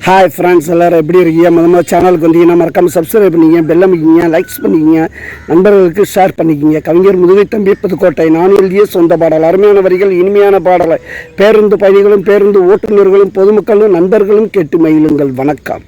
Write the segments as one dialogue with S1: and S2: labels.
S1: Hi friends, எல்லோரும் எப்படி இருக்கீங்க? முதல்ல சேனலுக்கு வந்தீங்கன்னா மறக்காமல் சப்ஸ்கிரைப் பண்ணிக்கிங்க, பெல் அமைக்கிங்க, லைக்ஸ் பண்ணிக்கிங்க, நண்பர்களுக்கு ஷேர் பண்ணிக்கிங்க. கவிஞர் முதுகை தம்பி புதுக்கோட்டை. நான் எழுதிய சொந்த பாடல். அருமையான வரிகள், இனிமையான பாடலை பேருந்து பயணிகளும் பேருந்து ஓட்டுநர்களும் பொதுமக்களும் நண்பர்களும் கேட்டு மகிழுங்கள். வணக்கம்.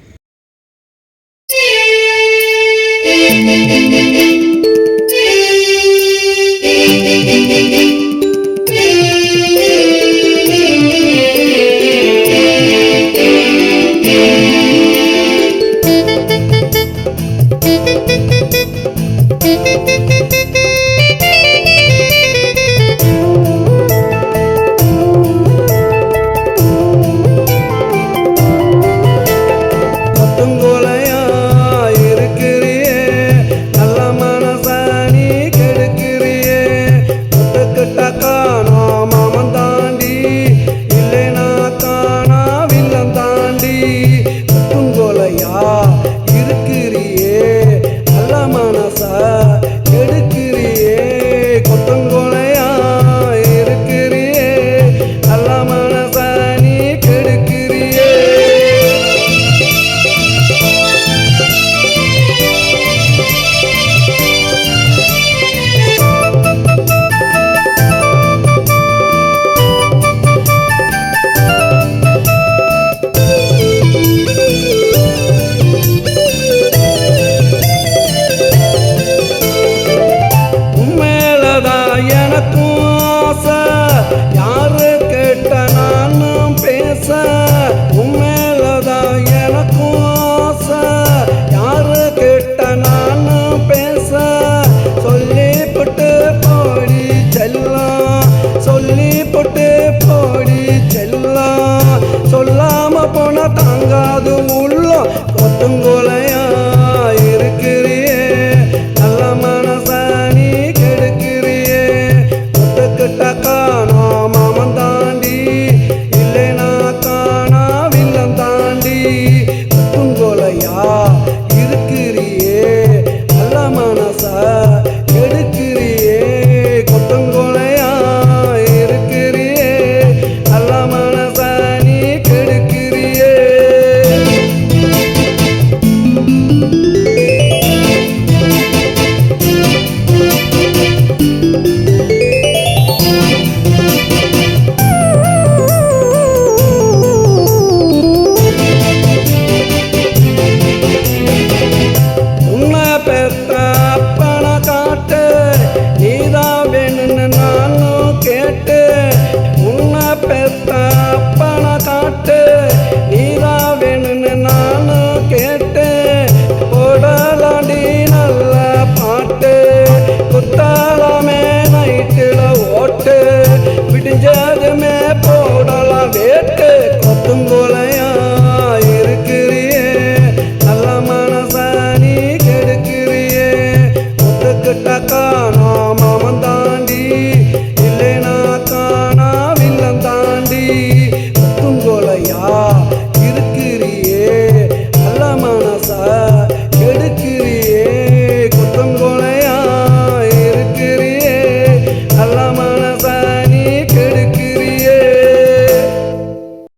S2: யாரு கேட்ட நானும் பேச உண்மையிலதான் எனக்கும் ஆசை. யாரு கேட்ட நானும் பேச சொல்லிப்பட்டு போடி செல்லாம், சொல்லிப்பட்டு போடி செல்லாம். சொல்லாம போன தாங்காது உள்ள கொத்துங்கோலையா இருக்கிறியே. நல்ல மனச நீ கெடுக்கிறியே. காணா மாமன் தாண்டி இல்லைனா காணா வில்லன் தாண்டி. கொத்துங்கோலையா இருக்கிறியே, நல்ல மனச எடுக்கிறியே. கொத்துங்கோலையா இருக்கிறியே, நல்ல மனச நீ கெடுக்கிறியே. விடிஞ்சதுமே போடலாம் வேட்டு. கொத்துங்கோலையா இருக்கிறியே, நல்ல மனச நீ கெடுக்கிறியே. கொத்துக்கிட்ட